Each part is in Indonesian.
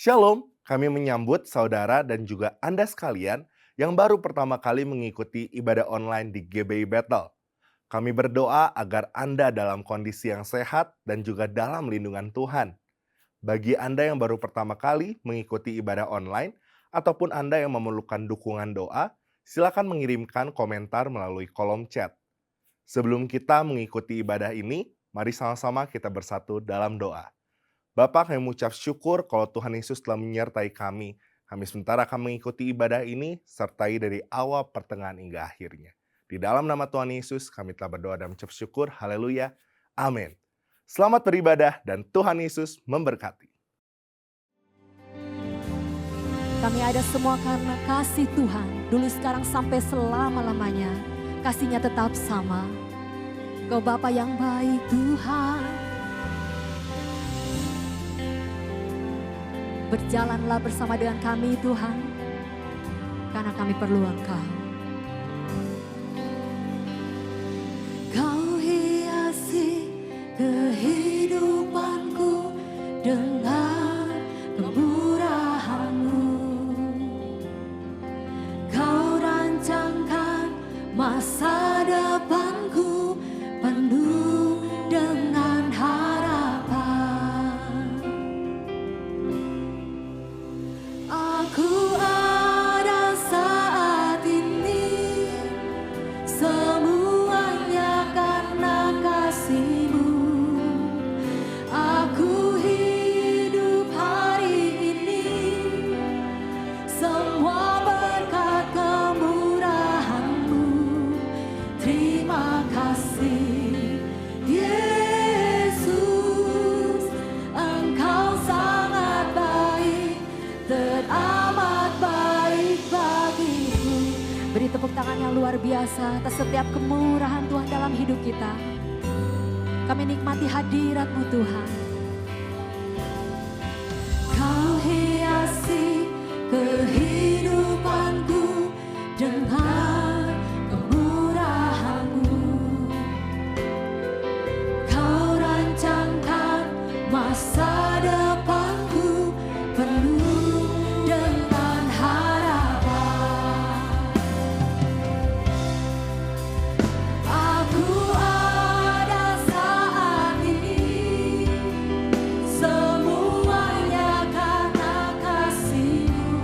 Shalom, kami menyambut saudara dan juga Anda sekalian yang baru pertama kali mengikuti ibadah online di GBI Bethel. Kami berdoa agar Anda dalam kondisi yang sehat dan juga dalam lindungan Tuhan. Bagi Anda yang baru pertama kali mengikuti ibadah online, ataupun Anda yang memerlukan dukungan doa, silakan mengirimkan komentar melalui kolom chat. Sebelum kita mengikuti ibadah ini, mari sama-sama kita bersatu dalam doa. Bapa, kami mengucap syukur kalau Tuhan Yesus telah menyertai kami. Kami sementara akan mengikuti ibadah ini, sertai dari awal, pertengahan, hingga akhirnya. Di dalam nama Tuhan Yesus, kami telah berdoa dan mengucap syukur. Haleluya. Amin. Selamat beribadah dan Tuhan Yesus memberkati. Kami ada semua karena kasih Tuhan. Dulu, sekarang, sampai selama-lamanya. Kasih-Nya tetap sama. Kau Bapa yang baik Tuhan. Berjalanlah bersama dengan kami Tuhan, karena kami perlu Engkau. Kau hiasi kehidupanku dengan kemurahan-Mu. Kau rancangkan masa depanku penuh dengan harapan. Aku ada saat ini, semuanya karena kasih-Mu. Aku hidup hari ini, semua berkat kemurahan-Mu. Terima kasih Yesus, Engkau sangat baik, teramat baik bagiku. Beri tepuk tangan yang luar biasa atas setiap kemurahan Tuhan dalam hidup kita. Kami nikmati hadirat-Mu Tuhan. Kau hiasi kehidupanku dengan kemurahan-Mu. Kau rancangkan masa depanku penuh dengan harapan. Aku ada saat ini, semuanya karena kasih-Mu.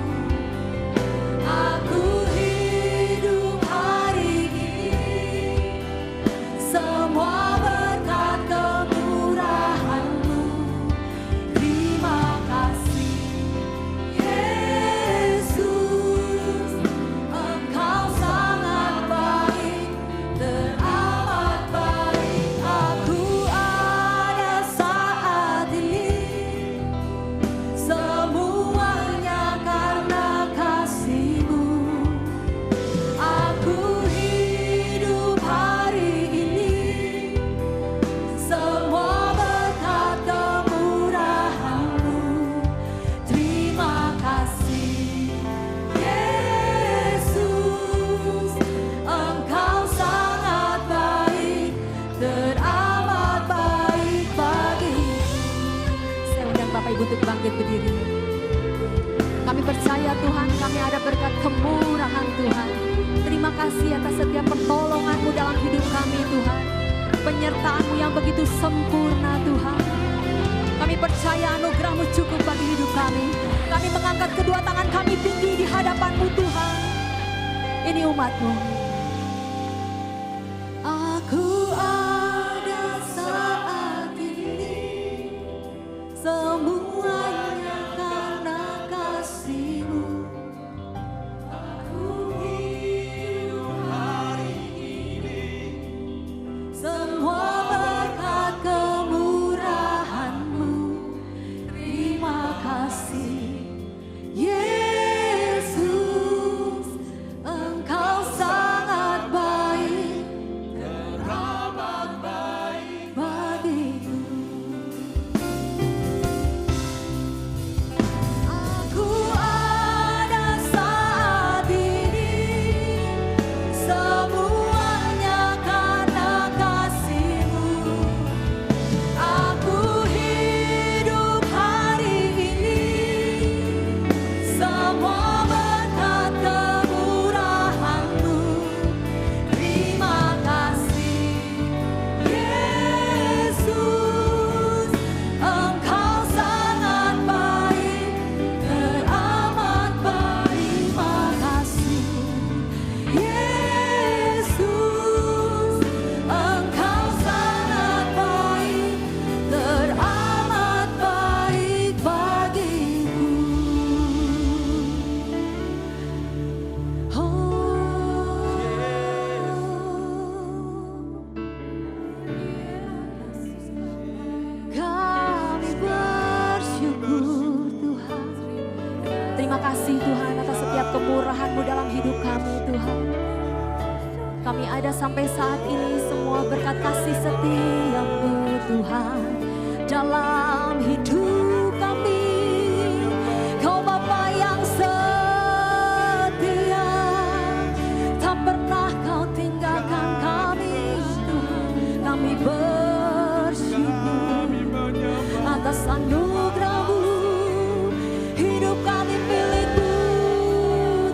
Aku hidup hari ini, semua berkat kemurahan-Mu. Terima kasih Yesus, Engkau sangat baik, teramat baik. Aku ada saat ini, semuanya karena kasih-Mu. Aku hidup hari ini, semua berkat kemurahan-Mu. Terima kasih Yesus, Engkau sangat baik, teramat baik bagiku. Saya undang Bapak Ibu untuk bangkit berdiri. Kami percaya Tuhan, kami ada berkat kemurahan Tuhan. Terima kasih atas setiap pertolongan-Mu dalam hidup kami Tuhan. Penyertaan-Mu yang begitu sempurna Tuhan. Kami percaya anugerah-Mu cukup bagi hidup kami. Kami mengangkat kedua tangan kami tinggi di hadapan-Mu Tuhan. Ini umat-Mu. Aku ada saat ini, semuanya karena kasih-Mu. Aku hidup hari ini, semua berkat kemurahan-Mu. Terima kasih Yesus, Engkau sangat baik, teramat kasih Tuhan atas setiap kemurahan-Mu dalam hidup kami Tuhan. Kami ada sampai saat ini semua berkat kasih setia-Mu Tuhan dalam hidup kami. Kau Bapa yang setia, tak pernah Kau tinggalkan kami Tuhan. Kami bersyukur atas anugerah-Mu. Hidup kami milik-Mu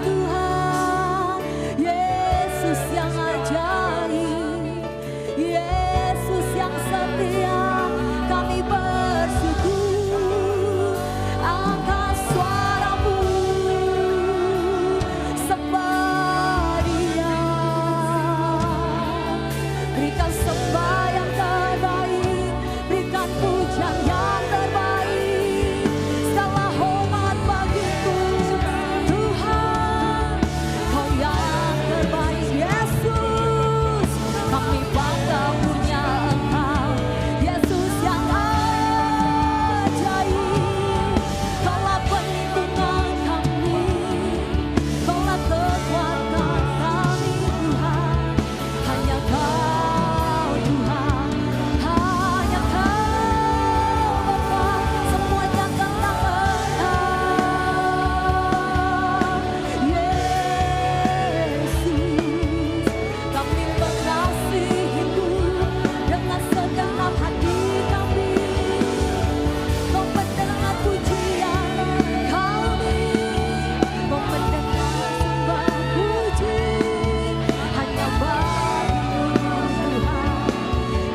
Tuhan. Yesus yang ajaib, Yesus yang setia. Kami bersyukur, angkat suara-Mu, sembah Dia. Berikan sembah yang terbaik, berikan pujian yang terbaik. Segala hormat bagimu Tuhan, Kau yang terbaik Yesus. Kami bangga punya Engkau, Yesus yang ajaib. Kaulah perlindungan kami, Kaulah kekuatan kami Tuhan. Hanya Kau Tuhan, hanya Kau Bapa, semuanya tentang Engkau Yesus. Kami mengasihi-Mu dengan segenap hati kami. Kau mendengar pujian kami, Kau mendengar sembah puji. Hanya bagimu Tuhan,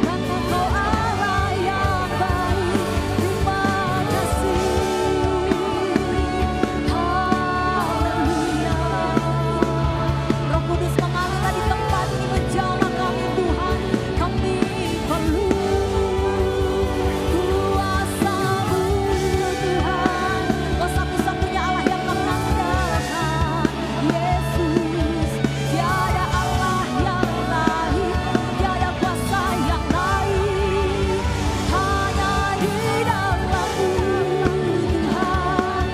karena Kau Allah yang baik. Terima kasih. Haleluya. Roh Kudus mengalir di tempat ini, menjamah kami Tuhan. Kami perlu kuasa-Mu Tuhan. Kau satu-satunya Allah yang mengandalkan Yesus. Tiada Allah yang lain, tiada kuasa yang lain. Hanya di dalam-Mu Tuhan,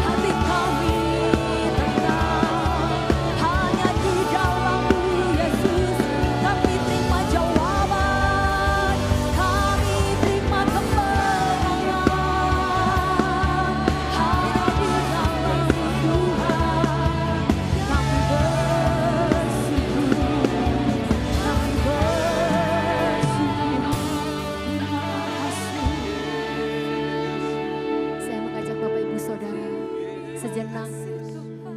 hati kami tenang. Hanya di dalam-Mu Yesus, kami terima jawaban, kami terima kemenangan. Hanya di dalam-Mu Tuhan, kami bersyukur, kami bersyukur. Terima kasih. Saya mengajak Bapak Ibu Saudara sejenak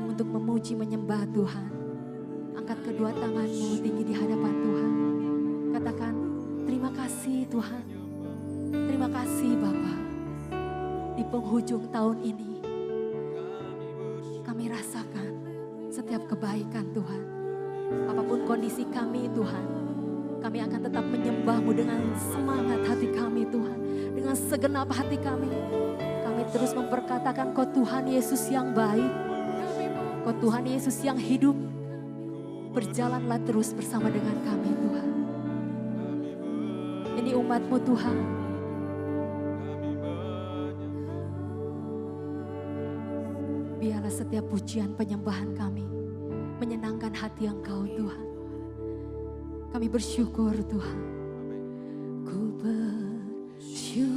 untuk memuji menyembah Tuhan. Angkat kedua tanganmu tinggi di hadapan Tuhan. Katakan, terima kasih Tuhan. Terima kasih Bapa. Di penghujung tahun ini, kami rasakan setiap kebaikan Tuhan. Apapun kondisi kami Tuhan, kami akan tetap menyembah-Mu dengan semangat hati kami Tuhan. Dengan segenap hati kami. Kami terus memperkatakan Kau Tuhan Yesus yang baik. Kau Tuhan Yesus yang hidup. Berjalanlah terus bersama dengan kami Tuhan. Ini umat-Mu Tuhan. Biarlah setiap pujian penyembahan kami menyenangkan hati Engkau Tuhan. Kami bersyukur Tuhan. Ku bersyukur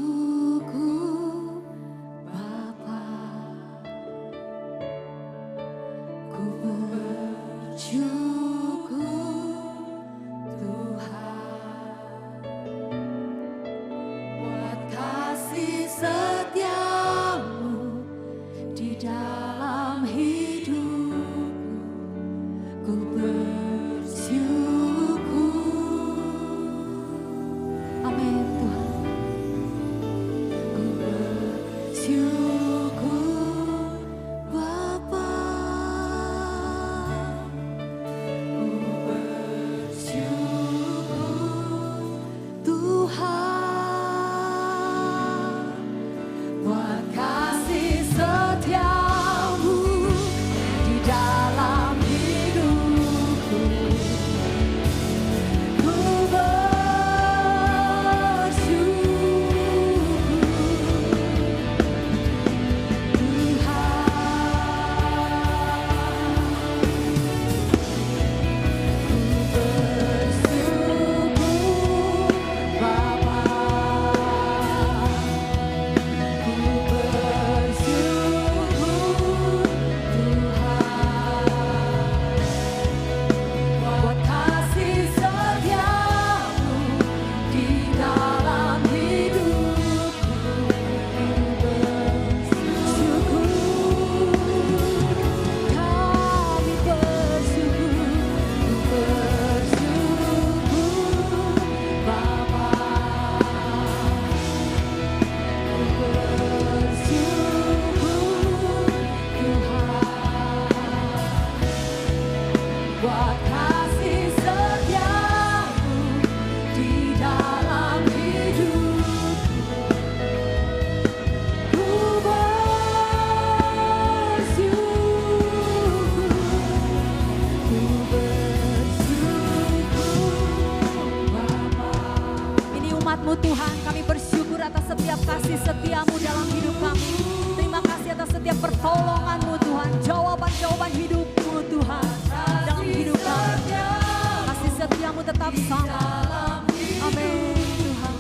Bapa. Ku bersyukur Tuhan. Buat kasih setia-Mu di dalam hidupku. Ku bersyukur rahmat-Mu Tuhan. Kami bersyukur atas setiap kasih setia-Mu dalam hidup kami. Terima kasih atas setiap pertolongan-Mu Tuhan. Jawaban-jawaban hidup-Mu Tuhan dalam hidup kami. Kasih setia-Mu tetap sama. Amin Tuhan.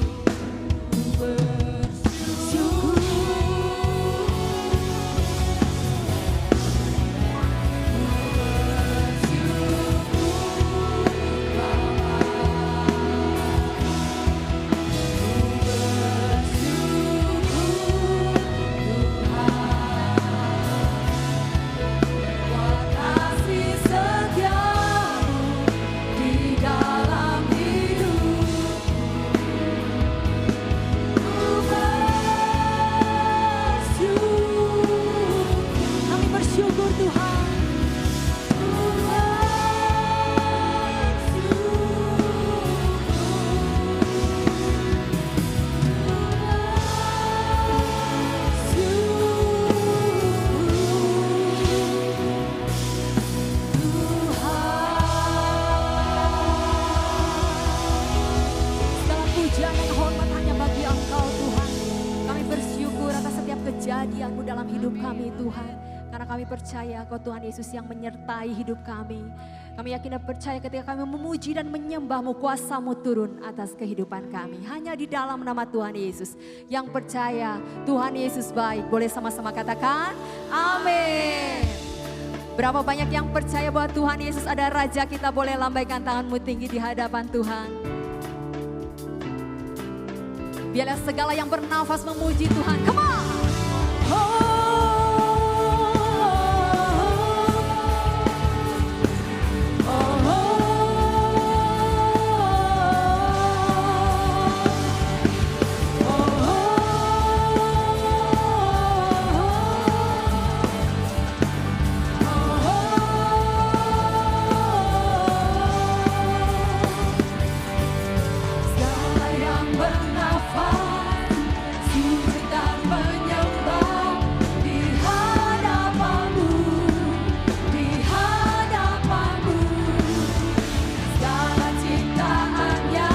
Bersyukur. Kasih setia-Mu di dalam hidup. Kami bersyukur Tuhan. Segala pujian dan hormat hanya bagi Engkau Tuhan. Kami bersyukur atas setiap kejadian-Mu dalam hidup kami Tuhan. Karena kami percaya Kau Tuhan Yesus yang menyertai hidup kami. Kami yakin dan percaya ketika kami memuji dan menyembah-Mu, kuasa-Mu turun atas kehidupan kami. Hanya di dalam nama Tuhan Yesus. Yang percaya Tuhan Yesus baik. Boleh sama-sama katakan amin. Berapa banyak yang percaya bahwa Tuhan Yesus ada Raja, kita boleh lambaikan tanganmu tinggi di hadapan Tuhan. Biarlah segala yang bernafas memuji Tuhan. Come on! Segala yang bernafas sujud dan menyembah di hadapan-Mu, di hadapan-Mu. Segala ciptaannya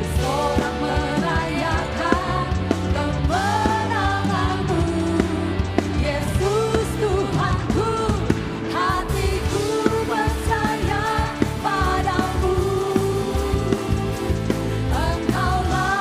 bersorak merayakan kemenangan-Mu. Yesus Tuhanku, hatiku percaya padamu. Engkaulah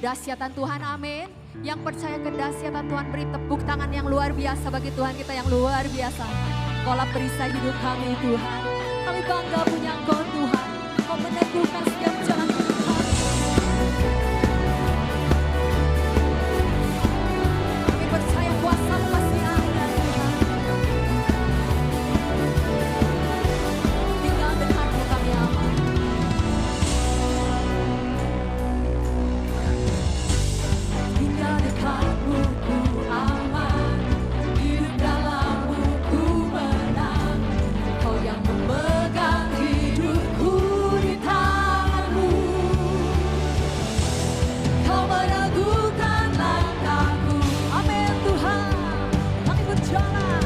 kedahsyatan Tuhan, amin. Yang percaya kedahsyatan Tuhan, beri tepuk tangan yang luar biasa bagi Tuhan kita yang luar biasa. Kaulah perisai hidup kami Tuhan, kami bangga punya Engkau Tuhan, Kau meneguhkan setiap jalan hidup kami. Kami percaya kuasa-Mu masih ada Tuhan. Tinggal dekat-Mu kami aman. Tinggal dekat-Mu ku aman, hidup dalam-Mu ku menang. Kau yang memegang hidupku di tangan-Mu. Kau meneguhkan langkahku, amin Tuhan. Kami berjalan,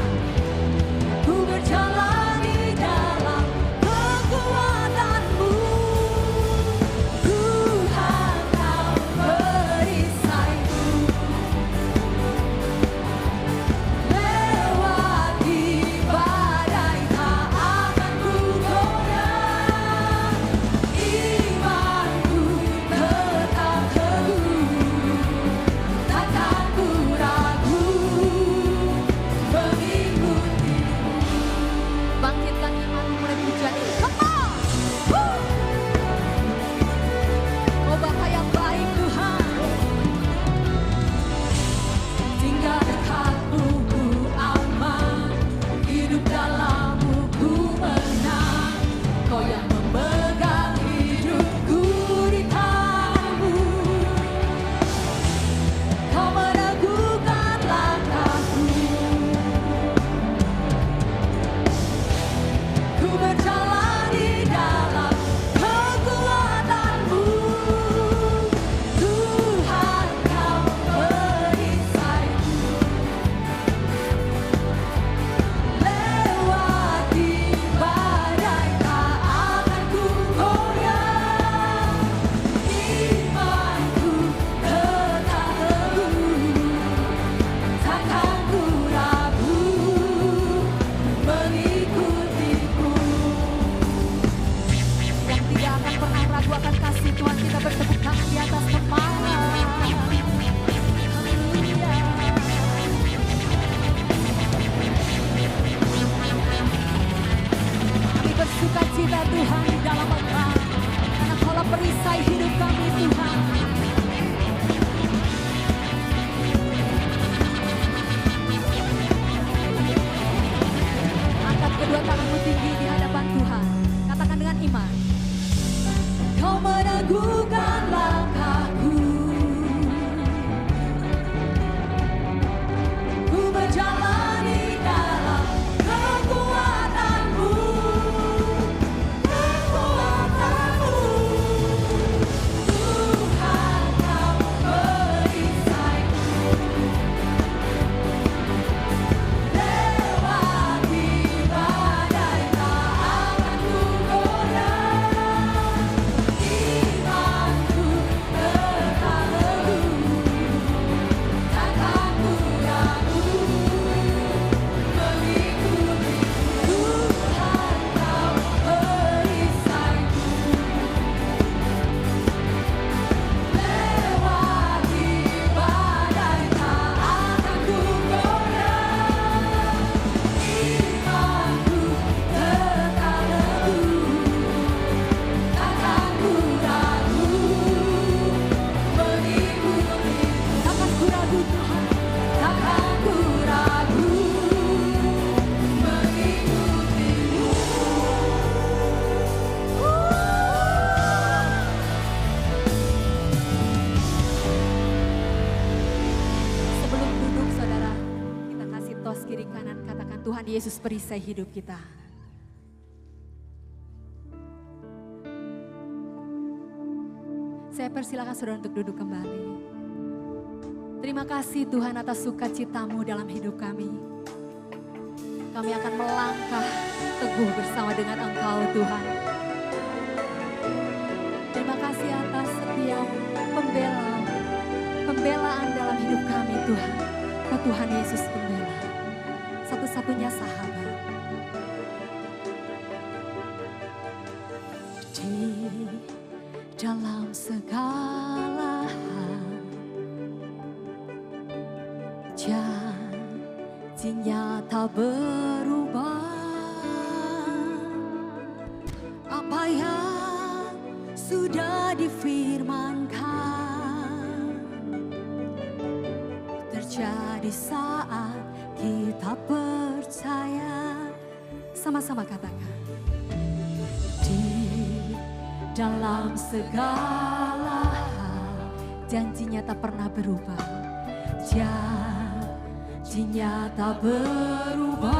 ku berjalan di dalam kekuatan-Mu. Tuhan Kau perisaiku, lewati badai tak akan ku goyah. Imanku tetap teguh, takkan ku ragu mengikutimu. Bangkitkan imanmu mulai pujian ini. Come on! Woo! Oh Bapa yang baik Tuhan, tinggal dekat-Mu ku aman, hidup dalam-Mu ku menang. Kau yang memegang hidupku di tangan-Mu. Kau meneguhkan langkahku, ku berjalan di dalam kekuatan-Mu. Tuhan Kau perisaiku, lewati badai tak akan ku goyah. Imanku tetap teguh, takkan ku ragu mengikutimu. Yang tidak akan pernah ragu akan kasih Tuhan, kita bertepuk tangan di atas kepala. Haleluya. Kami bersuka cita Tuhan di dalam Engkau, karena Kaulah perisai hidup kami Tuhan. Angkat kedua tanganmu tinggi di hadapan Tuhan, katakan dengan iman. Kau meneguhkan langkahku, ku berjalan di dalam kekuatan-Mu. Kekuatan-Mu, Tuhan Kau perisaiku, lewati badai tak akan ku goyah. Imanku tetap teguh, takkan ku ragu mengikuti. Tuhan Kau perisaiku, lewati badai tak akan ku goyah. Imanku tetap teguh, takkan ku ragu mengikuti. Takkan ku ragu Tuhan, takkan ku ragu mengikutimu. Sebelum duduk saudara, kita kasih tos kiri kanan, katakan Tuhan Yesus perisai hidup kita. Saya persilakan saudara untuk duduk kembali. Terima kasih Tuhan atas sukacita-Mu dalam hidup kami. Kami akan melangkah teguh bersama dengan Engkau Tuhan. Terima kasih atas setiap pembelaan dalam hidup kami Tuhan. Oh Tuhan Yesus pembela, satu-satunya sahabat. Di dalam segala hal Janjinya tak berubah. Apa yang sudah difirmankan terjadi saat kita percaya. Sama-sama katakan. Di dalam segala hal janjinya tak pernah berubah. Janjinya tak berubah.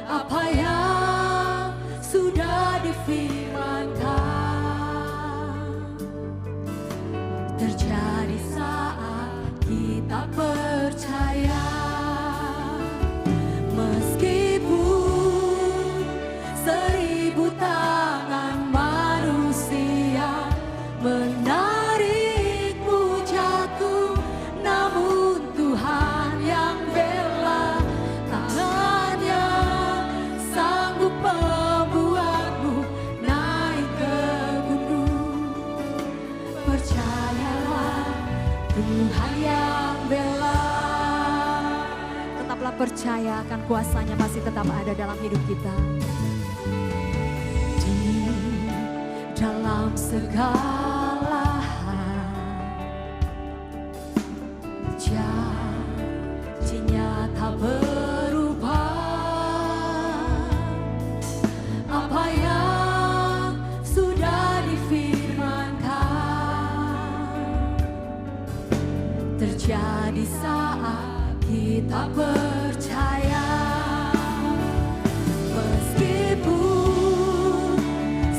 Apa yang sudah difirmankan terjadi saat kita percaya. Meskipun 1000 tangan manusia menarikmu jatuh, namun Tuhan yang bela. Tangannya sanggup membuatmu naik ke gunung. Percayalah, Tuhan yang bela. Tetaplah percaya akan kuasanya masih tetap ada dalam hidup kita. Di dalam segala hal janjinya tak berubah. Apa yang sudah difirmankan terjadi saat kita percaya. Meskipun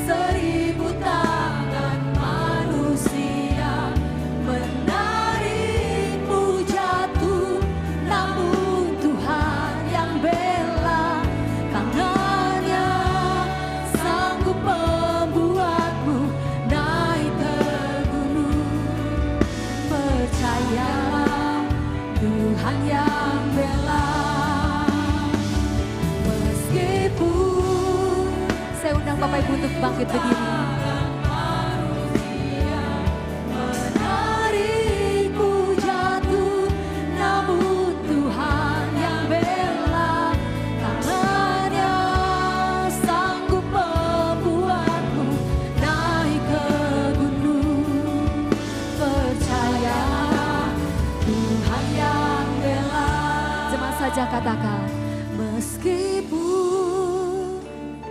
1000 tangan manusia menarikmu jatuh, namun Tuhan yang bela. Tangannya sanggup membuatmu naik ke gunung. Percayalah, Tuhan yang bela. Meskipun saya undang Bapak Ibu untuk bangkit berdiri. Menarikmu jatuh, namun Tuhan yang bela. Tangannya sanggup membuatmu naik ke gunung. Percayalah, Tuhan yang bela. Jemaat saja katakan, meskipun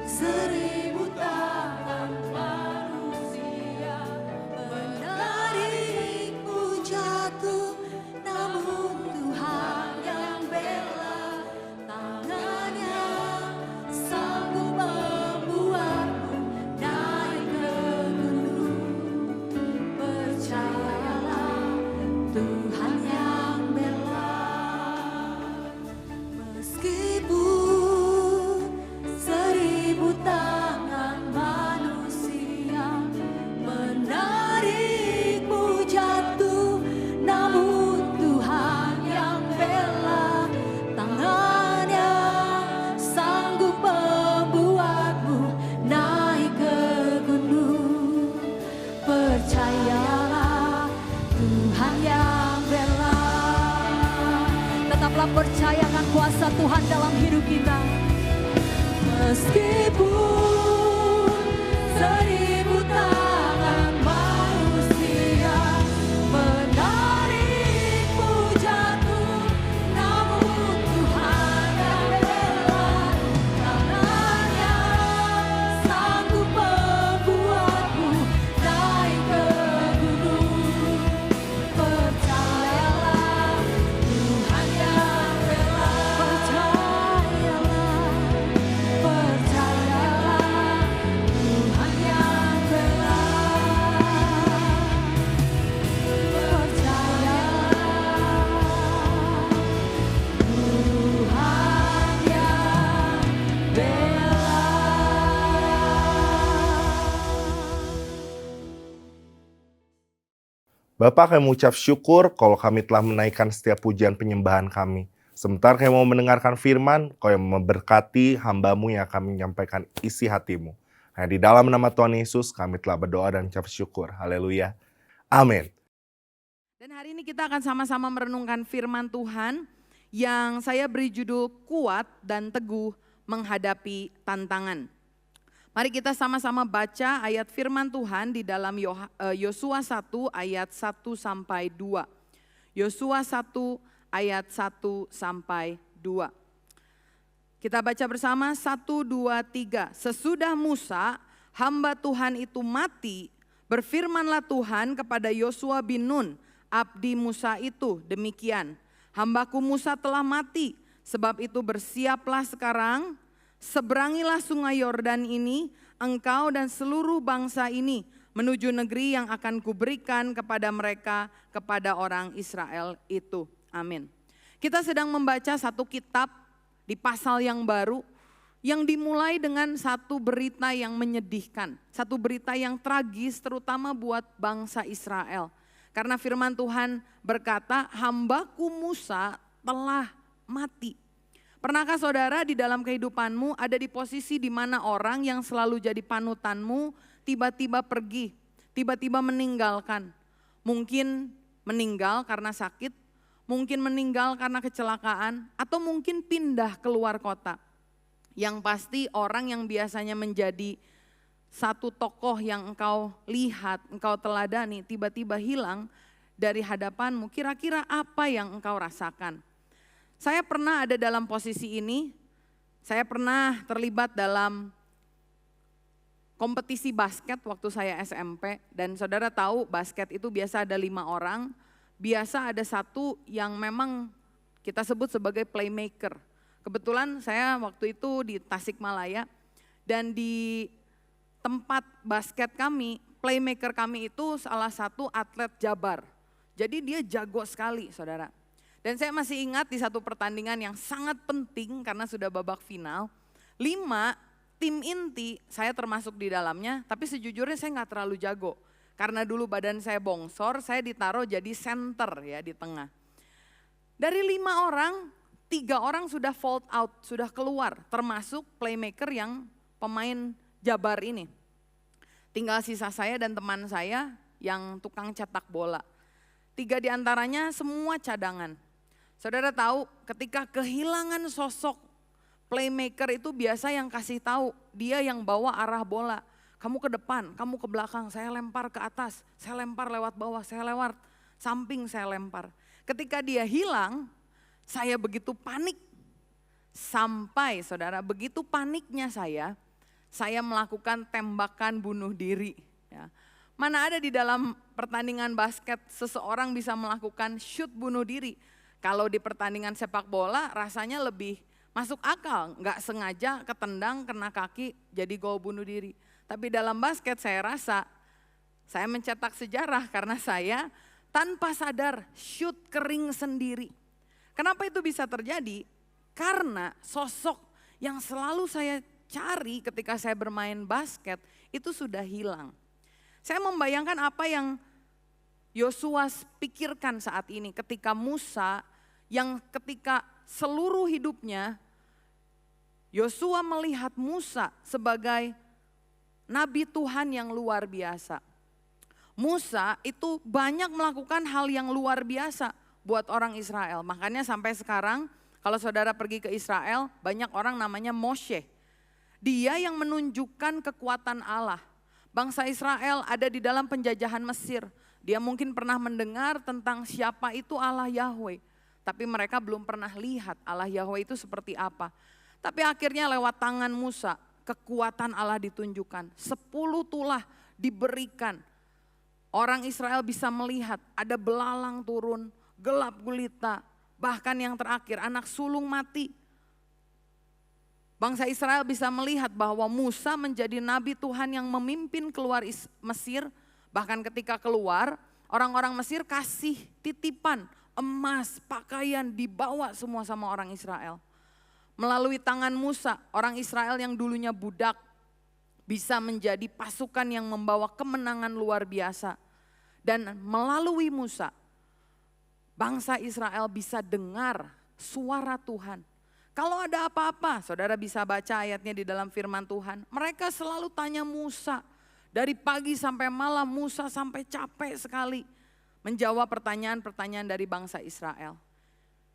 1000 tangan manusia menarikmu jatuh, namun Tuhan yang bela. Tangannya sanggup membuatmu naik ke gunung. Percayalah, Tuhan yang bela. Meskipun 1000 tangan manusia menarikmu jatuh, namun Tuhan yang bela. Tangannya sanggup membuatmu naik ke gunung. Percayalah, Tuhan yang bela. Tetaplah percayakan kuasa Tuhan dalam hidup kita. Meskipun 1000 tangan manusia menarikmu jatuh, namun Tuhan yang bela. Tangannya sanggup membuatmu naik ke gunung. Percayalah, Tuhan yang bela. Percayalah, percayalah, Tuhan yang bela. Bapak, kami mengucap syukur kalau kami telah menaikkan setiap pujian penyembahan kami. Sebentar kami mau mendengarkan firman, kau yang memberkati hamba-Mu yang akan menyampaikan isi hati-Mu. Hanya di dalam nama Tuhan Yesus kami telah berdoa dan ucap syukur. Haleluya. Amin. Dan Dan hari ini kita akan sama-sama merenungkan firman Tuhan yang saya beri judul Kuat dan Teguh Menghadapi Tantangan. Mari kita sama-sama baca ayat firman Tuhan di dalam Yosua 1 ayat 1 sampai 2. Yosua 1 ayat 1 sampai 2. Kita baca bersama 1, 2, 3. Sesudah Musa, hamba Tuhan itu mati, berfirmanlah Tuhan kepada Yosua bin Nun, abdi Musa itu, demikian. Hambaku Musa telah mati, sebab itu bersiaplah sekarang, seberangilah sungai Yordan ini, engkau dan seluruh bangsa ini, menuju negeri yang akan kuberikan kepada mereka, kepada orang Israel itu. Amin. Kita sedang membaca satu kitab di pasal yang baru, yang dimulai dengan satu berita yang menyedihkan, satu berita yang tragis terutama buat bangsa Israel. Karena firman Tuhan berkata, hambaku Musa telah mati. Pernahkah saudara di dalam kehidupanmu ada di posisi di mana orang yang selalu jadi panutanmu tiba-tiba pergi, tiba-tiba meninggalkan. Mungkin meninggal karena sakit, mungkin meninggal karena kecelakaan, atau mungkin pindah keluar kota. Yang pasti orang yang biasanya menjadi satu tokoh yang engkau lihat, engkau teladani, tiba-tiba hilang dari hadapanmu. Kira-kira apa yang engkau rasakan? Saya pernah ada dalam posisi ini, saya pernah terlibat dalam kompetisi basket waktu saya SMP. Dan saudara tahu basket itu biasa ada 5 orang, biasa ada satu yang memang kita sebut sebagai playmaker. Kebetulan saya waktu itu di Tasikmalaya dan di tempat basket kami, playmaker kami itu salah satu atlet Jabar. Jadi dia jago sekali saudara. Dan saya masih ingat di satu pertandingan yang sangat penting karena sudah babak final. 5 tim inti saya termasuk di dalamnya, tapi sejujurnya saya nggak terlalu jago. Karena dulu badan saya bongsor, saya ditaruh jadi center ya di tengah. Dari 5 orang, 3 orang sudah fold out, sudah keluar. Termasuk playmaker yang pemain Jabar ini. Tinggal sisa saya dan teman saya yang tukang cetak bola. 3 diantaranya semua cadangan. Saudara tahu ketika kehilangan sosok playmaker itu biasa yang kasih tahu, dia yang bawa arah bola. Kamu ke depan, kamu ke belakang, saya lempar ke atas, saya lempar lewat bawah, saya lewat samping, saya lempar. Ketika dia hilang, saya begitu panik. Sampai saudara, begitu paniknya saya melakukan tembakan bunuh diri. Ya. Mana ada di dalam pertandingan basket seseorang bisa melakukan shoot bunuh diri. Kalau di pertandingan sepak bola rasanya lebih masuk akal, nggak sengaja ketendang kena kaki jadi gol bunuh diri. Tapi dalam basket saya rasa saya mencetak sejarah karena saya tanpa sadar shoot kering sendiri. Kenapa itu bisa terjadi? Karena sosok yang selalu saya cari ketika saya bermain basket itu sudah hilang. Saya membayangkan apa yang Yosua pikirkan saat ini ketika Musa yang ketika seluruh hidupnya Yosua melihat Musa sebagai nabi Tuhan yang luar biasa. Musa itu banyak melakukan hal yang luar biasa buat orang Israel. Makanya sampai sekarang kalau saudara pergi ke Israel banyak orang namanya Moshe. Dia yang menunjukkan kekuatan Allah. Bangsa Israel ada di dalam penjajahan Mesir. Dia mungkin pernah mendengar tentang siapa itu Allah Yahweh. Tapi mereka belum pernah lihat Allah Yahweh itu seperti apa. Tapi akhirnya lewat tangan Musa, kekuatan Allah ditunjukkan. 10 tulah diberikan. Orang Israel bisa melihat ada belalang turun, gelap gulita. Bahkan yang terakhir anak sulung mati. Bangsa Israel bisa melihat bahwa Musa menjadi nabi Tuhan yang memimpin keluar Mesir. Bahkan ketika keluar, orang-orang Mesir kasih titipan emas, pakaian dibawa semua sama orang Israel. Melalui tangan Musa, orang Israel yang dulunya budak bisa menjadi pasukan yang membawa kemenangan luar biasa. Dan melalui Musa, bangsa Israel bisa dengar suara Tuhan. Kalau ada apa-apa, saudara bisa baca ayatnya di dalam firman Tuhan. Mereka selalu tanya Musa. Dari pagi sampai malam Musa sampai capek sekali menjawab pertanyaan-pertanyaan dari bangsa Israel.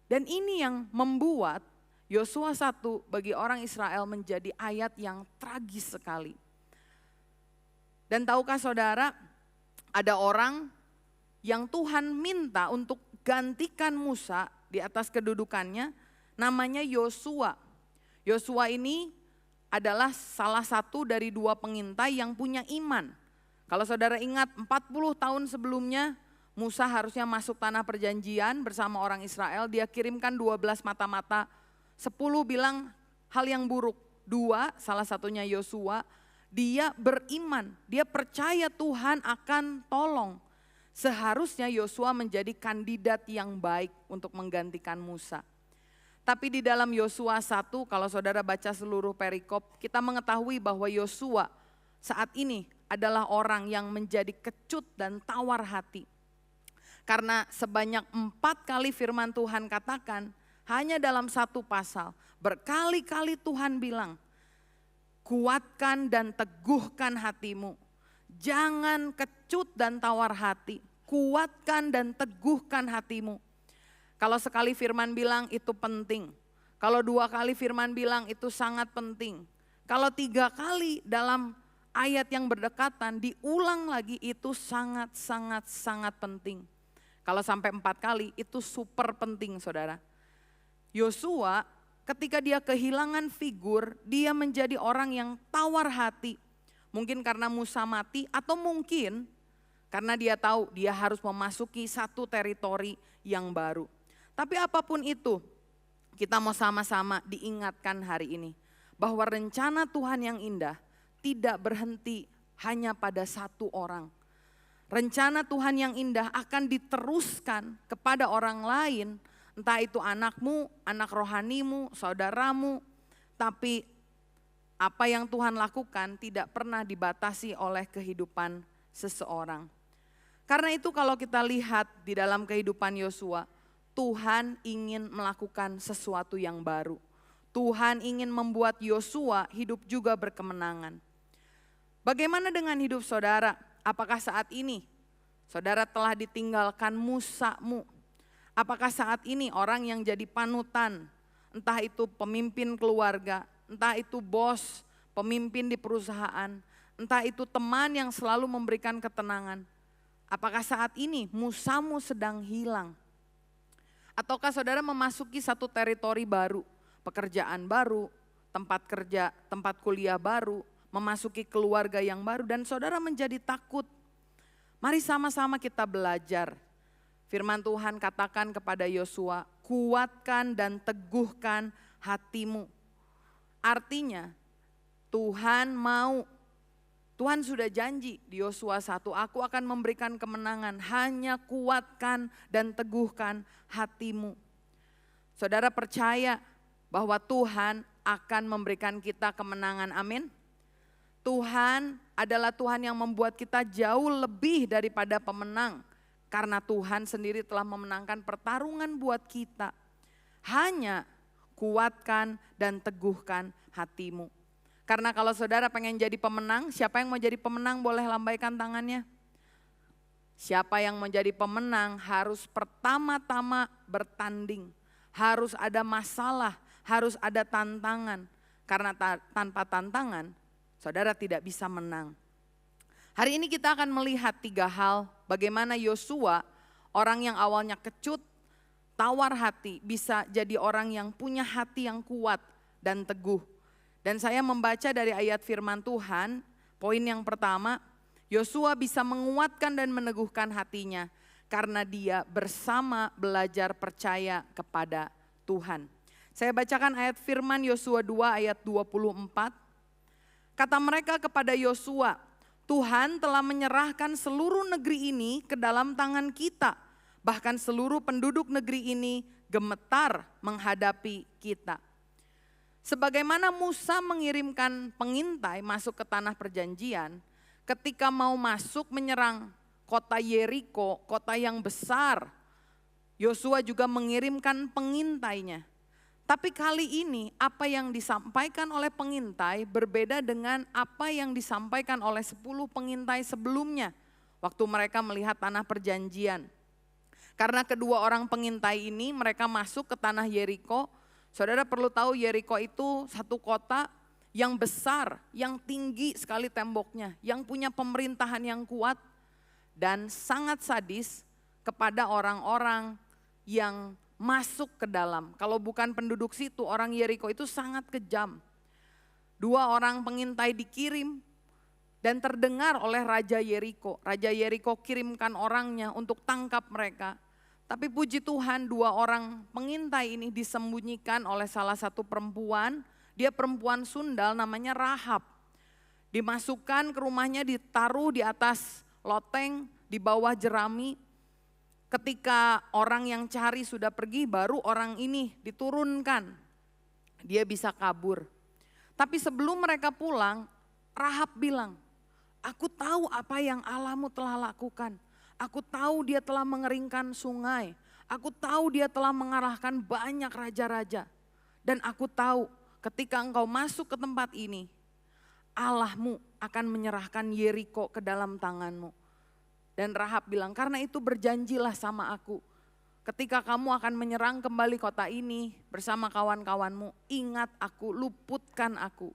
Dan ini yang membuat Yosua 1 bagi orang Israel menjadi ayat yang tragis sekali. Dan tahukah saudara, ada orang yang Tuhan minta untuk gantikan Musa di atas kedudukannya, namanya Yosua. Yosua ini adalah salah satu dari 2 pengintai yang punya iman. Kalau saudara ingat 40 tahun sebelumnya Musa harusnya masuk tanah perjanjian bersama orang Israel, dia kirimkan 12 mata-mata, 10 bilang hal yang buruk. 2, salah satunya Yosua, dia beriman, dia percaya Tuhan akan tolong. Seharusnya Yosua menjadi kandidat yang baik untuk menggantikan Musa. Tapi di dalam Yosua 1, kalau saudara baca seluruh perikop, kita mengetahui bahwa Yosua saat ini adalah orang yang menjadi kecut dan tawar hati. Karena sebanyak 4 kali firman Tuhan katakan, hanya dalam 1 pasal, berkali-kali Tuhan bilang, kuatkan dan teguhkan hatimu. Jangan kecut dan tawar hati, kuatkan dan teguhkan hatimu. Kalau sekali firman bilang itu penting, kalau 2 kali firman bilang itu sangat penting. Kalau 3 kali dalam ayat yang berdekatan diulang lagi itu sangat penting. Kalau sampai 4 kali itu super penting saudara. Yosua ketika dia kehilangan figur, dia menjadi orang yang tawar hati. Mungkin karena Musa mati atau mungkin karena dia tahu dia harus memasuki satu teritori yang baru. Tapi apapun itu, kita mau sama-sama diingatkan hari ini bahwa rencana Tuhan yang indah tidak berhenti hanya pada 1 orang. Rencana Tuhan yang indah akan diteruskan kepada orang lain, entah itu anakmu, anak rohanimu, saudaramu. Tapi apa yang Tuhan lakukan tidak pernah dibatasi oleh kehidupan seseorang. Karena itu kalau kita lihat di dalam kehidupan Yosua, Tuhan ingin melakukan sesuatu yang baru. Tuhan ingin membuat Yosua hidup juga berkemenangan. Bagaimana dengan hidup saudara? Apakah saat ini saudara telah ditinggalkan Musamu? Apakah saat ini orang yang jadi panutan, entah itu pemimpin keluarga, entah itu bos, pemimpin di perusahaan, entah itu teman yang selalu memberikan ketenangan. Apakah saat ini Musamu sedang hilang? Ataukah saudara memasuki satu teritori baru, pekerjaan baru, tempat kerja, tempat kuliah baru, memasuki keluarga yang baru dan saudara menjadi takut. Mari sama-sama kita belajar. Firman Tuhan katakan kepada Yosua, kuatkan dan teguhkan hatimu. Artinya Tuhan sudah janji di Yosua 1, aku akan memberikan kemenangan, hanya kuatkan dan teguhkan hatimu. Saudara percaya bahwa Tuhan akan memberikan kita kemenangan, amin? Tuhan adalah Tuhan yang membuat kita jauh lebih daripada pemenang. Karena Tuhan sendiri telah memenangkan pertarungan buat kita. Hanya kuatkan dan teguhkan hatimu. Karena kalau saudara pengen jadi pemenang, siapa yang mau jadi pemenang boleh lambaikan tangannya. Siapa yang mau jadi pemenang harus pertama-tama bertanding. Harus ada masalah, harus ada tantangan. Karena tanpa tantangan, saudara tidak bisa menang. Hari ini kita akan melihat 3 hal bagaimana Yosua, orang yang awalnya kecut, tawar hati, bisa jadi orang yang punya hati yang kuat dan teguh. Dan saya membaca dari ayat firman Tuhan, poin yang pertama, Yosua bisa menguatkan dan meneguhkan hatinya karena dia bersama belajar percaya kepada Tuhan. Saya bacakan ayat firman Yosua 2 ayat 24. Kata mereka kepada Yosua, Tuhan telah menyerahkan seluruh negeri ini ke dalam tangan kita. Bahkan seluruh penduduk negeri ini gemetar menghadapi kita. Sebagaimana Musa mengirimkan pengintai masuk ke tanah perjanjian, ketika mau masuk menyerang kota Yeriko, kota yang besar, Yosua juga mengirimkan pengintainya. Tapi kali ini apa yang disampaikan oleh pengintai berbeda dengan apa yang disampaikan oleh 10 pengintai sebelumnya waktu mereka melihat tanah perjanjian. Karena kedua orang pengintai ini mereka masuk ke tanah Yeriko. Saudara perlu tahu Yeriko itu satu kota yang besar, yang tinggi sekali temboknya, yang punya pemerintahan yang kuat dan sangat sadis kepada orang-orang yang masuk ke dalam. Kalau bukan penduduk situ, orang Yeriko itu sangat kejam. Dua orang pengintai dikirim dan terdengar oleh Raja Yeriko. Raja Yeriko kirimkan orangnya untuk tangkap mereka. Tapi puji Tuhan, dua orang pengintai ini disembunyikan oleh salah satu perempuan. Dia perempuan sundal namanya Rahab. Dimasukkan ke rumahnya, ditaruh di atas loteng, di bawah jerami. Ketika orang yang cari sudah pergi, baru orang ini diturunkan. Dia bisa kabur. Tapi sebelum mereka pulang, Rahab bilang, "Aku tahu apa yang Allahmu telah lakukan. Aku tahu dia telah mengeringkan sungai. Aku tahu dia telah mengalahkan banyak raja-raja. Dan aku tahu ketika engkau masuk ke tempat ini, Allahmu akan menyerahkan Yeriko ke dalam tanganmu." Dan Rahab bilang, "Karena itu berjanjilah sama aku. Ketika kamu akan menyerang kembali kota ini bersama kawan-kawanmu, ingat aku, luputkan aku."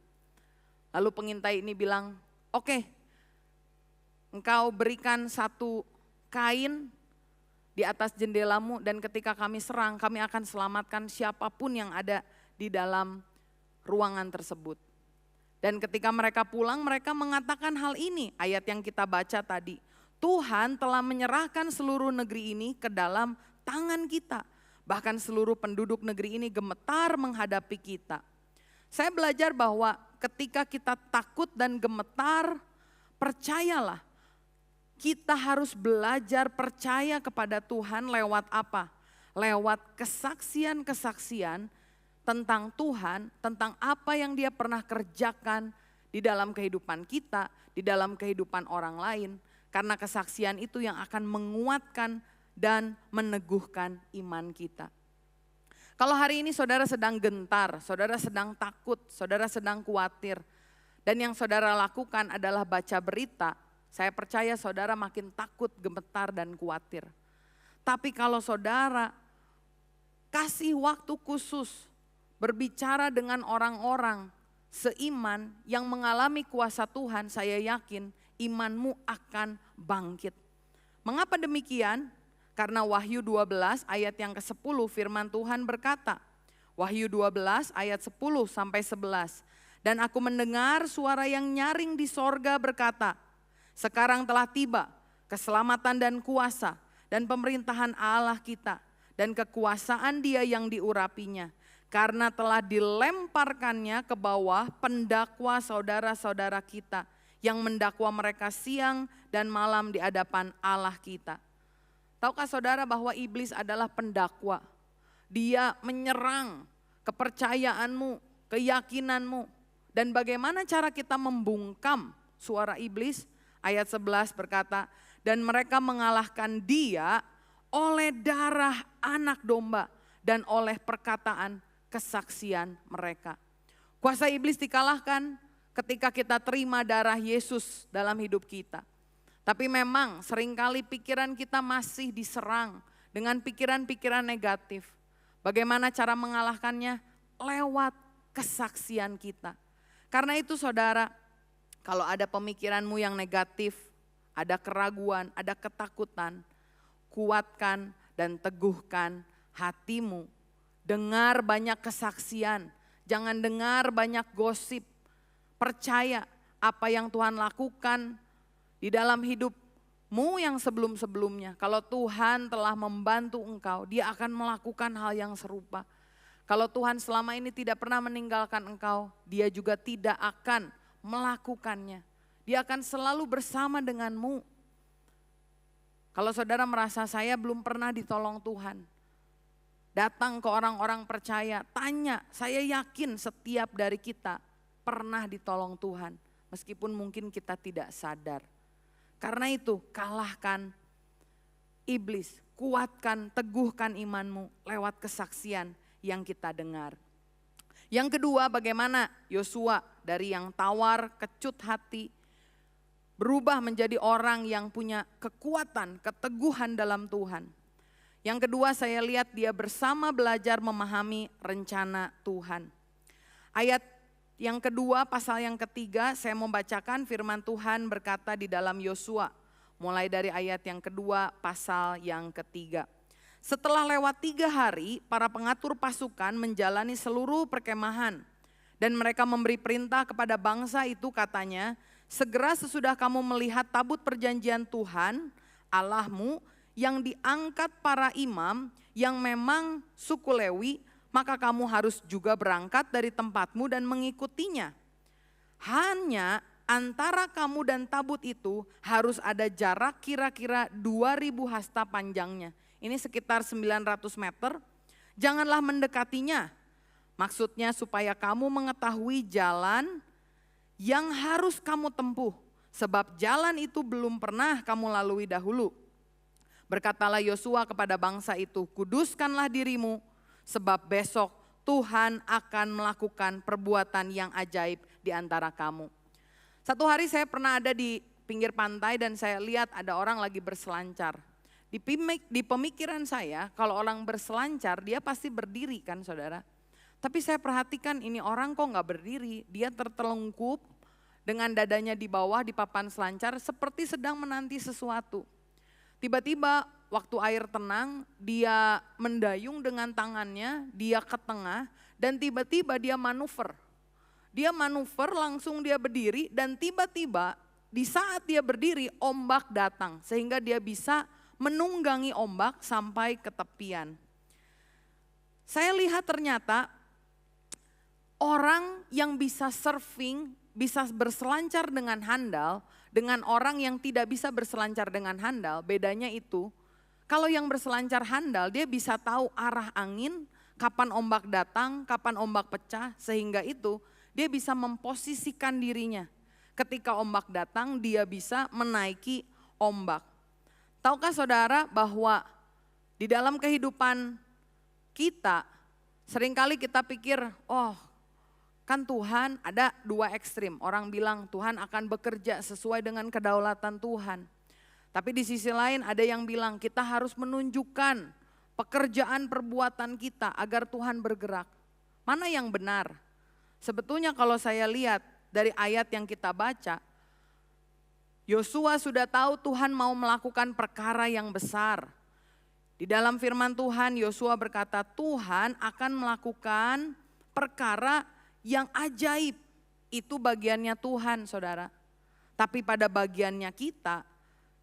Lalu pengintai ini bilang, "Oke, engkau berikan satu kain di atas jendelamu dan ketika kami serang, kami akan selamatkan siapapun yang ada di dalam ruangan tersebut." Dan ketika mereka pulang, mereka mengatakan hal ini, ayat yang kita baca tadi. Tuhan telah menyerahkan seluruh negeri ini ke dalam tangan kita. Bahkan seluruh penduduk negeri ini gemetar menghadapi kita. Saya belajar bahwa ketika kita takut dan gemetar, percayalah, kita harus belajar percaya kepada Tuhan lewat apa? Lewat kesaksian-kesaksian tentang Tuhan, tentang apa yang Dia pernah kerjakan di dalam kehidupan kita, di dalam kehidupan orang lain. Karena kesaksian itu yang akan menguatkan dan meneguhkan iman kita. Kalau hari ini saudara sedang gentar, saudara sedang takut, saudara sedang khawatir, dan yang saudara lakukan adalah baca berita, saya percaya saudara makin takut, gemetar, dan khawatir. Tapi kalau saudara kasih waktu khusus berbicara dengan orang-orang seiman yang mengalami kuasa Tuhan, saya yakin imanmu akan bangkit. Mengapa demikian? Karena Wahyu 12 ayat yang ke-10 firman Tuhan berkata, Wahyu 12 ayat 10 sampai 11. "Dan aku mendengar suara yang nyaring di sorga berkata, sekarang telah tiba keselamatan dan kuasa dan pemerintahan Allah kita dan kekuasaan Dia yang diurapinya. Karena telah dilemparkannya ke bawah pendakwa saudara-saudara kita yang mendakwa mereka siang dan malam di hadapan Allah kita." Tahukah saudara bahwa iblis adalah pendakwa? Dia menyerang kepercayaanmu, keyakinanmu. Dan bagaimana cara kita membungkam suara iblis? Ayat 11 berkata, "Dan mereka mengalahkan dia oleh darah anak domba dan oleh perkataan kesaksian mereka." Kuasa iblis dikalahkan ketika kita terima darah Yesus dalam hidup kita. Tapi memang seringkali pikiran kita masih diserang dengan pikiran-pikiran negatif. Bagaimana cara mengalahkannya? Lewat kesaksian kita. Karena itu saudara, kalau ada pemikiranmu yang negatif, ada keraguan, ada ketakutan, kuatkan dan teguhkan hatimu. Dengar banyak kesaksian, jangan dengar banyak gosip. Percaya apa yang Tuhan lakukan di dalam hidupmu yang sebelum-sebelumnya. Kalau Tuhan telah membantu engkau, Dia akan melakukan hal yang serupa. Kalau Tuhan selama ini tidak pernah meninggalkan engkau, Dia juga tidak akan melakukannya. Dia akan selalu bersama denganmu. Kalau saudara merasa saya belum pernah ditolong Tuhan, datang ke orang-orang percaya, tanya, saya yakin setiap dari kita pernah ditolong Tuhan. Meskipun mungkin kita tidak sadar. Karena itu kalahkan iblis, kuatkan, teguhkan imanmu lewat kesaksian yang kita dengar. Yang kedua, bagaimana Yosua dari yang tawar, kecut hati, berubah menjadi orang yang punya kekuatan, keteguhan dalam Tuhan. Yang kedua saya lihat dia bersama belajar memahami rencana Tuhan. Ayat yang kedua, pasal yang ketiga, saya mau bacakan firman Tuhan berkata di dalam Yosua. Mulai dari ayat yang kedua, pasal yang ketiga. Setelah lewat 3 hari, para pengatur pasukan menjalani seluruh perkemahan. Dan mereka memberi perintah kepada bangsa itu katanya, segera sesudah kamu melihat tabut perjanjian Tuhan, Allahmu, yang diangkat para imam yang memang suku Lewi, maka kamu harus juga berangkat dari tempatmu dan mengikutinya. Hanya antara kamu dan tabut itu harus ada jarak kira-kira 2000 hasta panjangnya. Ini sekitar 900 meter. Janganlah mendekatinya. Maksudnya supaya kamu mengetahui jalan yang harus kamu tempuh. Sebab jalan itu belum pernah kamu lalui dahulu. Berkatalah Yosua kepada bangsa itu, kuduskanlah dirimu, sebab besok Tuhan akan melakukan perbuatan yang ajaib di antara kamu. Satu hari saya pernah ada di pinggir pantai dan saya lihat ada orang lagi berselancar. Di pemikiran saya, kalau orang berselancar dia pasti berdiri kan saudara. Tapi saya perhatikan ini orang kok gak berdiri, dia tertelungkup dengan dadanya di bawah di papan selancar seperti sedang menanti sesuatu. Tiba-tiba waktu air tenang dia mendayung dengan tangannya, dia ke tengah dan tiba-tiba dia manuver. Dia manuver langsung dia berdiri dan tiba-tiba di saat dia berdiri ombak datang sehingga dia bisa menunggangi ombak sampai ke tepian. Saya lihat ternyata orang yang bisa surfing, bisa berselancar dengan handal, dengan orang yang tidak bisa berselancar dengan handal, bedanya itu, kalau yang berselancar handal dia bisa tahu arah angin, kapan ombak datang, kapan ombak pecah, sehingga itu dia bisa memposisikan dirinya. Ketika ombak datang dia bisa menaiki ombak. Tahukah saudara bahwa di dalam kehidupan kita, seringkali kita pikir, oh kan Tuhan ada 2 ekstrim. Orang bilang Tuhan akan bekerja sesuai dengan kedaulatan Tuhan. Tapi di sisi lain ada yang bilang kita harus menunjukkan pekerjaan perbuatan kita agar Tuhan bergerak. Mana yang benar? Sebetulnya kalau saya lihat dari ayat yang kita baca, Yosua sudah tahu Tuhan mau melakukan perkara yang besar. Di dalam firman Tuhan Yosua berkata Tuhan akan melakukan perkara yang ajaib. Itu bagiannya Tuhan saudara. Tapi pada bagiannya kita,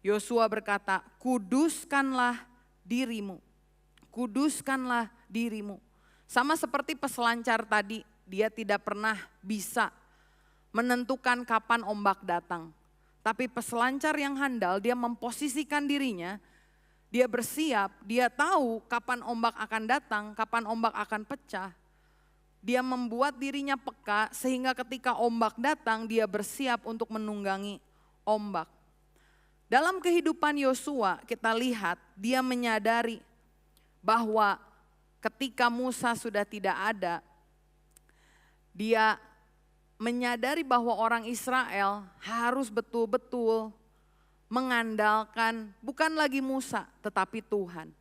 Yosua berkata kuduskanlah dirimu. Kuduskanlah dirimu. Sama seperti peselancar tadi, dia tidak pernah bisa menentukan kapan ombak datang. Tapi peselancar yang handal dia memposisikan dirinya, dia bersiap, dia tahu kapan ombak akan datang, kapan ombak akan pecah. Dia membuat dirinya peka sehingga ketika ombak datang dia bersiap untuk menunggangi ombak. Dalam kehidupan Yosua kita lihat dia menyadari bahwa ketika Musa sudah tidak ada, dia menyadari bahwa orang Israel harus betul-betul mengandalkan bukan lagi Musa tetapi Tuhan.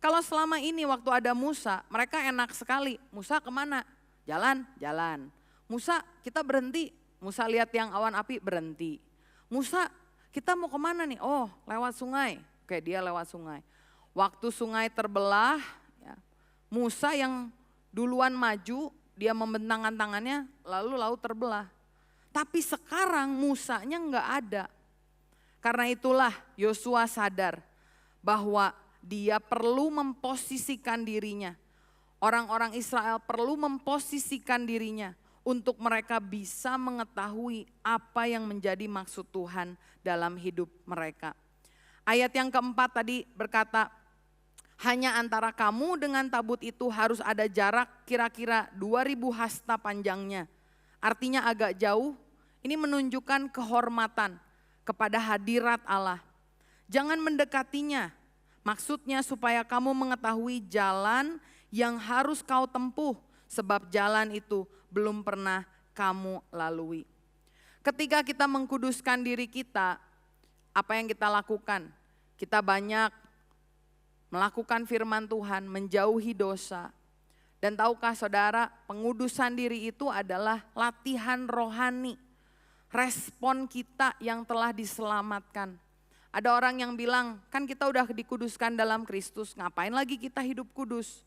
Kalau selama ini waktu ada Musa mereka enak sekali, Musa kemana? Jalan, jalan. Musa kita berhenti, Musa lihat yang awan api berhenti. Musa kita mau kemana nih? Oh lewat sungai, oke dia lewat sungai. Waktu sungai terbelah, ya, Musa yang duluan maju, dia membentangkan tangannya lalu laut terbelah. Tapi sekarang Musanya enggak ada. Karena itulah Yosua sadar bahwa dia perlu memposisikan dirinya. Orang-orang Israel perlu memposisikan dirinya untuk mereka bisa mengetahui apa yang menjadi maksud Tuhan dalam hidup mereka. Ayat yang keempat tadi berkata, hanya antara kamu dengan tabut itu harus ada jarak kira-kira 2000 hasta panjangnya. Artinya agak jauh, ini menunjukkan kehormatan kepada hadirat Allah. Jangan mendekatinya, maksudnya supaya kamu mengetahui jalan yang harus kau tempuh, sebab jalan itu belum pernah kamu lalui. Ketika kita mengkuduskan diri kita, apa yang kita lakukan? Kita banyak melakukan firman Tuhan, menjauhi dosa. Dan tahukah saudara, pengudusan diri itu adalah latihan rohani, respon kita yang telah diselamatkan. Ada orang yang bilang, kan kita udah dikuduskan dalam Kristus, ngapain lagi kita hidup kudus?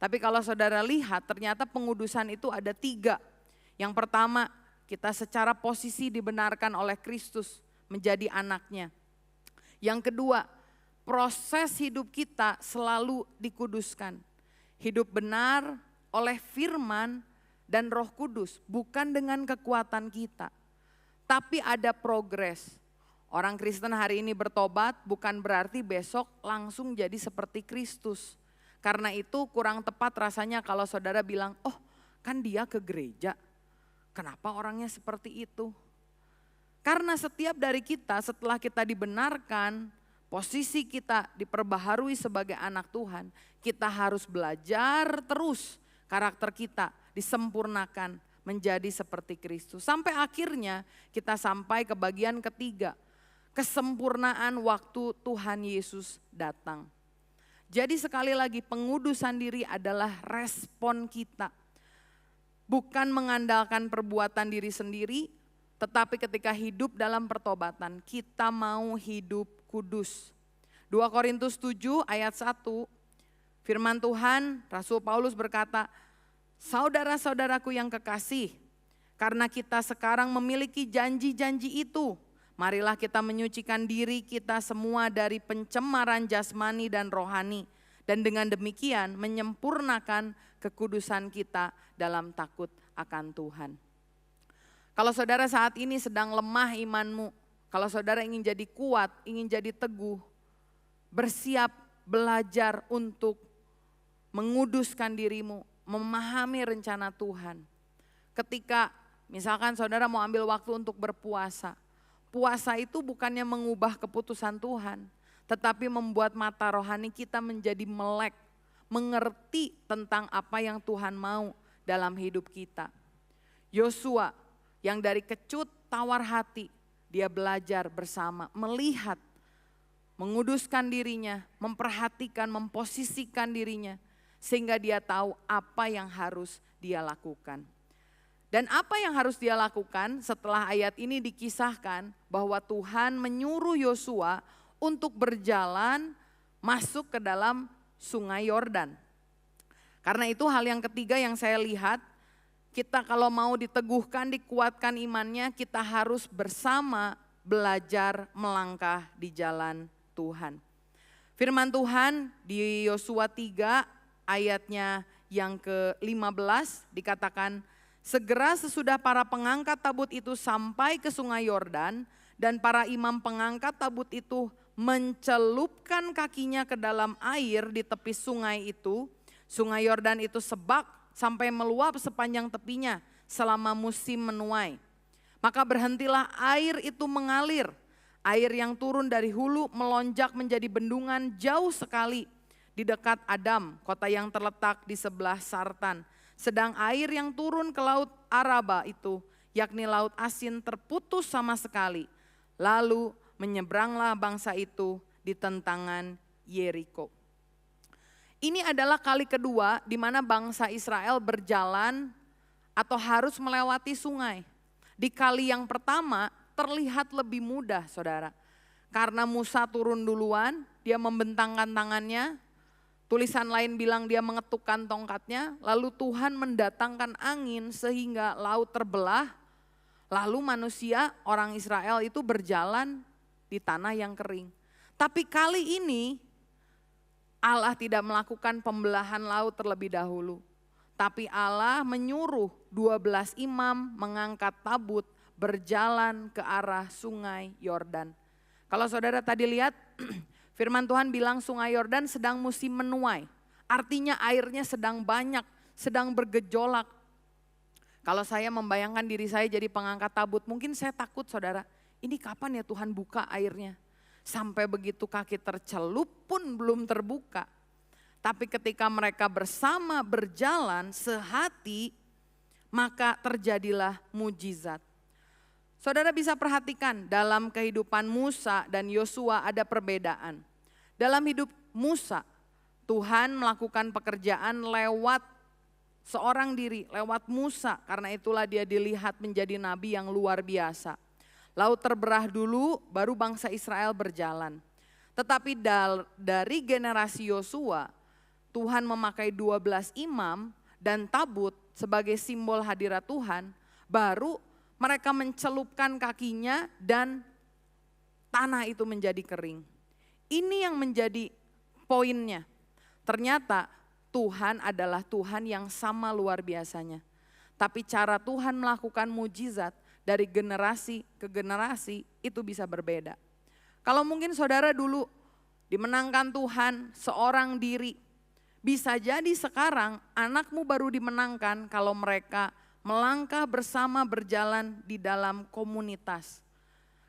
Tapi kalau saudara lihat, ternyata pengudusan itu ada 3. Yang pertama, kita secara posisi dibenarkan oleh Kristus menjadi anaknya. Yang kedua, proses hidup kita selalu dikuduskan. Hidup benar oleh firman dan Roh Kudus, bukan dengan kekuatan kita. Tapi ada progres. Orang Kristen hari ini bertobat bukan berarti besok langsung jadi seperti Kristus. Karena itu kurang tepat rasanya kalau saudara bilang, oh kan dia ke gereja, kenapa orangnya seperti itu? Karena setiap dari kita setelah kita dibenarkan, posisi kita diperbaharui sebagai anak Tuhan, kita harus belajar terus karakter kita disempurnakan menjadi seperti Kristus. Sampai akhirnya kita sampai ke bagian ketiga, kesempurnaan waktu Tuhan Yesus datang. Jadi sekali lagi pengudusan diri adalah respon kita. Bukan mengandalkan perbuatan diri sendiri, tetapi ketika hidup dalam pertobatan kita mau hidup kudus. 2 Korintus 7 ayat 1, firman Tuhan, Rasul Paulus berkata, saudara-saudaraku yang kekasih, karena kita sekarang memiliki janji-janji itu, marilah kita menyucikan diri kita semua dari pencemaran jasmani dan rohani, dan dengan demikian menyempurnakan kekudusan kita dalam takut akan Tuhan. Kalau saudara saat ini sedang lemah imanmu, kalau saudara ingin jadi kuat, ingin jadi teguh, bersiap belajar untuk menguduskan dirimu, memahami rencana Tuhan. Ketika misalkan saudara mau ambil waktu untuk berpuasa, puasa itu bukannya mengubah keputusan Tuhan, tetapi membuat mata rohani kita menjadi melek, mengerti tentang apa yang Tuhan mau dalam hidup kita. Yosua yang dari kecut tawar hati, dia belajar bersama, melihat, menguduskan dirinya, memperhatikan, memposisikan dirinya, sehingga dia tahu apa yang harus dia lakukan. Dan apa yang harus dia lakukan setelah ayat ini dikisahkan bahwa Tuhan menyuruh Yosua untuk berjalan masuk ke dalam sungai Yordan. Karena itu hal yang ketiga yang saya lihat, kita kalau mau diteguhkan, dikuatkan imannya, kita harus bersama belajar melangkah di jalan Tuhan. Firman Tuhan di Yosua 3 ayatnya yang ke-15 dikatakan, segera sesudah para pengangkat tabut itu sampai ke sungai Yordan dan para imam pengangkat tabut itu mencelupkan kakinya ke dalam air di tepi sungai itu, sungai Yordan itu sebak sampai meluap sepanjang tepinya selama musim menuai. Maka berhentilah air itu mengalir, air yang turun dari hulu melonjak menjadi bendungan jauh sekali di dekat Adam, kota yang terletak di sebelah Sartan. Sedang air yang turun ke laut Araba itu, yakni laut asin, terputus sama sekali. Lalu menyeberanglah bangsa itu di tentangan Yeriko. Ini adalah kali kedua di mana bangsa Israel berjalan atau harus melewati sungai. Di kali yang pertama terlihat lebih mudah, saudara. Karena Musa turun duluan, dia membentangkan tangannya. Tulisan lain bilang dia mengetukkan tongkatnya, lalu Tuhan mendatangkan angin sehingga laut terbelah. Lalu manusia, orang Israel itu berjalan di tanah yang kering. Tapi kali ini Allah tidak melakukan pembelahan laut terlebih dahulu. Tapi Allah menyuruh 12 imam mengangkat tabut berjalan ke arah sungai Yordan. Kalau saudara tadi lihat, firman Tuhan bilang sungai Yordan sedang musim menuai. Artinya airnya sedang banyak, sedang bergejolak. Kalau saya membayangkan diri saya jadi pengangkat tabut, mungkin saya takut saudara, ini kapan ya Tuhan buka airnya? Sampai begitu kaki tercelup pun belum terbuka. Tapi ketika mereka bersama berjalan sehati, maka terjadilah mujizat. Saudara bisa perhatikan dalam kehidupan Musa dan Yosua ada perbedaan. Dalam hidup Musa, Tuhan melakukan pekerjaan lewat seorang diri, lewat Musa. Karena itulah dia dilihat menjadi nabi yang luar biasa. Laut terbelah dulu, baru bangsa Israel berjalan. Tetapi dari generasi Yosua, Tuhan memakai 12 imam dan tabut sebagai simbol hadirat Tuhan, baru mereka mencelupkan kakinya dan tanah itu menjadi kering. Ini yang menjadi poinnya. Ternyata Tuhan adalah Tuhan yang sama luar biasanya. Tapi cara Tuhan melakukan mujizat dari generasi ke generasi itu bisa berbeda. Kalau mungkin saudara dulu dimenangkan Tuhan seorang diri, bisa jadi sekarang anakmu baru dimenangkan kalau mereka melangkah bersama berjalan di dalam komunitas.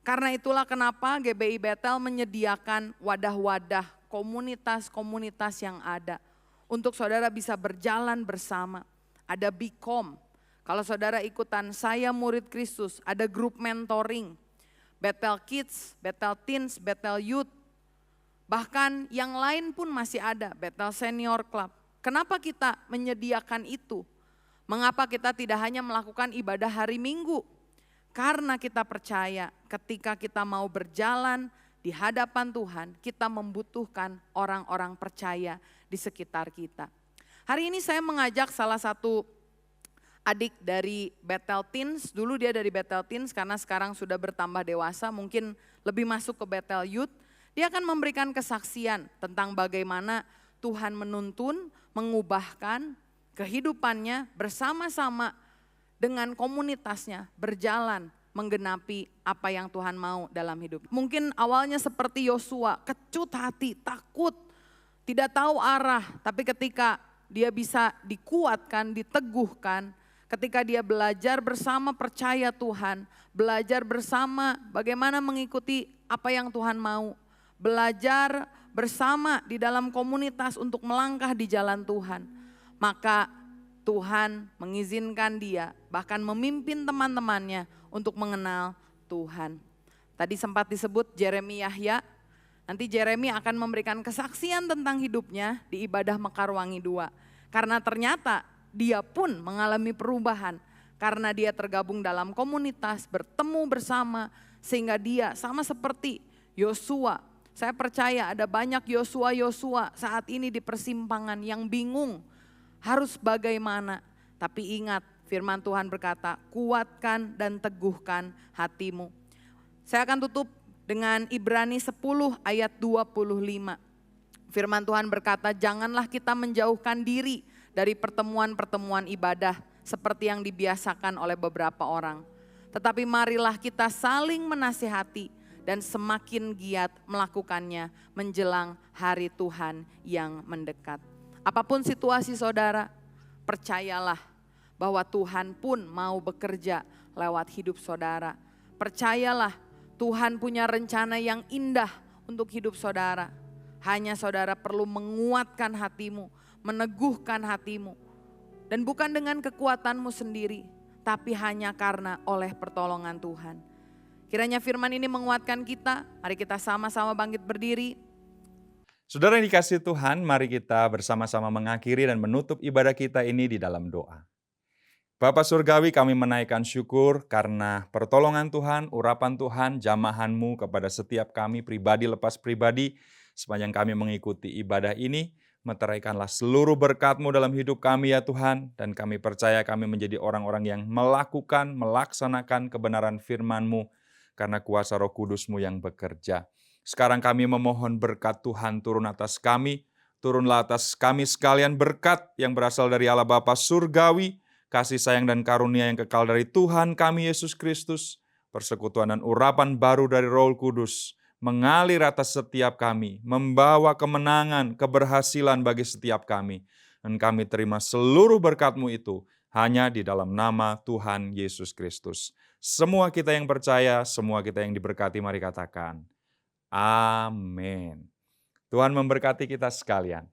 Karena itulah kenapa GBI Bethel menyediakan wadah-wadah komunitas-komunitas yang ada. Untuk saudara bisa berjalan bersama. Ada Bikom, kalau saudara ikutan Saya Murid Kristus, ada grup mentoring. Bethel Kids, Bethel Teens, Bethel Youth. Bahkan yang lain pun masih ada, Bethel Senior Club. Kenapa kita menyediakan itu? Mengapa kita tidak hanya melakukan ibadah hari Minggu? Karena kita percaya ketika kita mau berjalan di hadapan Tuhan, kita membutuhkan orang-orang percaya di sekitar kita. Hari ini saya mengajak salah satu adik dari Bethel Teens, dulu dia dari Bethel Teens karena sekarang sudah bertambah dewasa, mungkin lebih masuk ke Bethel Youth. Dia akan memberikan kesaksian tentang bagaimana Tuhan menuntun, mengubahkan kehidupannya bersama-sama dengan komunitasnya berjalan menggenapi apa yang Tuhan mau dalam hidup. Mungkin awalnya seperti Yosua, kecut hati, takut, tidak tahu arah, tapi ketika dia bisa dikuatkan, diteguhkan, ketika dia belajar bersama percaya Tuhan, belajar bersama bagaimana mengikuti apa yang Tuhan mau, belajar bersama di dalam komunitas untuk melangkah di jalan Tuhan, maka Tuhan mengizinkan dia bahkan memimpin teman-temannya untuk mengenal Tuhan. Tadi sempat disebut Jeremy Yahya, nanti Jeremy akan memberikan kesaksian tentang hidupnya di ibadah Mekarwangi 2. Karena ternyata dia pun mengalami perubahan karena dia tergabung dalam komunitas, bertemu bersama sehingga dia sama seperti Yosua. Saya percaya ada banyak Yosua saat ini di persimpangan yang bingung harus bagaimana. Tapi ingat, firman Tuhan berkata, kuatkan dan teguhkan hatimu. Saya akan tutup dengan Ibrani 10 ayat 25. Firman Tuhan berkata, janganlah kita menjauhkan diri dari pertemuan-pertemuan ibadah seperti yang dibiasakan oleh beberapa orang. Tetapi marilah kita saling menasihati dan semakin giat melakukannya menjelang hari Tuhan yang mendekat. Apapun situasi saudara, percayalah bahwa Tuhan pun mau bekerja lewat hidup saudara. Percayalah Tuhan punya rencana yang indah untuk hidup saudara. Hanya saudara perlu menguatkan hatimu, meneguhkan hatimu. Dan bukan dengan kekuatanmu sendiri, tapi hanya karena oleh pertolongan Tuhan. Kiranya firman ini menguatkan kita, mari kita sama-sama bangkit berdiri. Saudara yang dikasihi Tuhan, mari kita bersama-sama mengakhiri dan menutup ibadah kita ini di dalam doa. Bapa Surgawi, kami menaikkan syukur karena pertolongan Tuhan, urapan Tuhan, jamahan-Mu kepada setiap kami pribadi lepas pribadi. Sepanjang kami mengikuti ibadah ini, meteraikanlah seluruh berkat-Mu dalam hidup kami ya Tuhan. Dan kami percaya kami menjadi orang-orang yang melaksanakan kebenaran firman-Mu karena kuasa Roh Kudus-Mu yang bekerja. Sekarang kami memohon berkat Tuhan turun atas kami, turunlah atas kami sekalian berkat yang berasal dari Allah Bapa Surgawi, kasih sayang dan karunia yang kekal dari Tuhan kami Yesus Kristus, persekutuan dan urapan baru dari Roh Kudus, mengalir atas setiap kami, membawa kemenangan, keberhasilan bagi setiap kami. Dan kami terima seluruh berkat-Mu itu hanya di dalam nama Tuhan Yesus Kristus. Semua kita yang percaya, semua kita yang diberkati, mari katakan, amin. Tuhan memberkati kita sekalian.